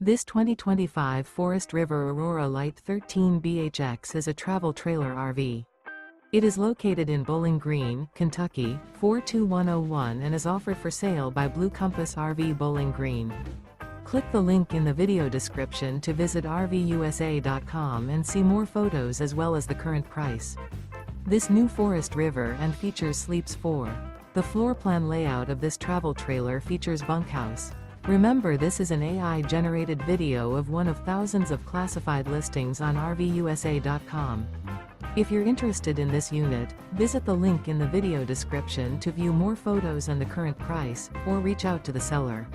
This 2025 Forest River Aurora Light 13 BHX is a travel trailer RV. It is located in Bowling Green, Kentucky, 42101 and is offered for sale by Blue Compass RV Bowling Green. Click the link in the video description to visit RVUSA.com and see more photos as well as the current price. This new Forest River and features sleeps 4. The floor plan layout of this travel trailer features bunkhouse. Remember, this is an AI-generated video of one of thousands of classified listings on RVUSA.com. If you're interested in this unit, visit the link in the video description to view more photos and the current price, or reach out to the seller.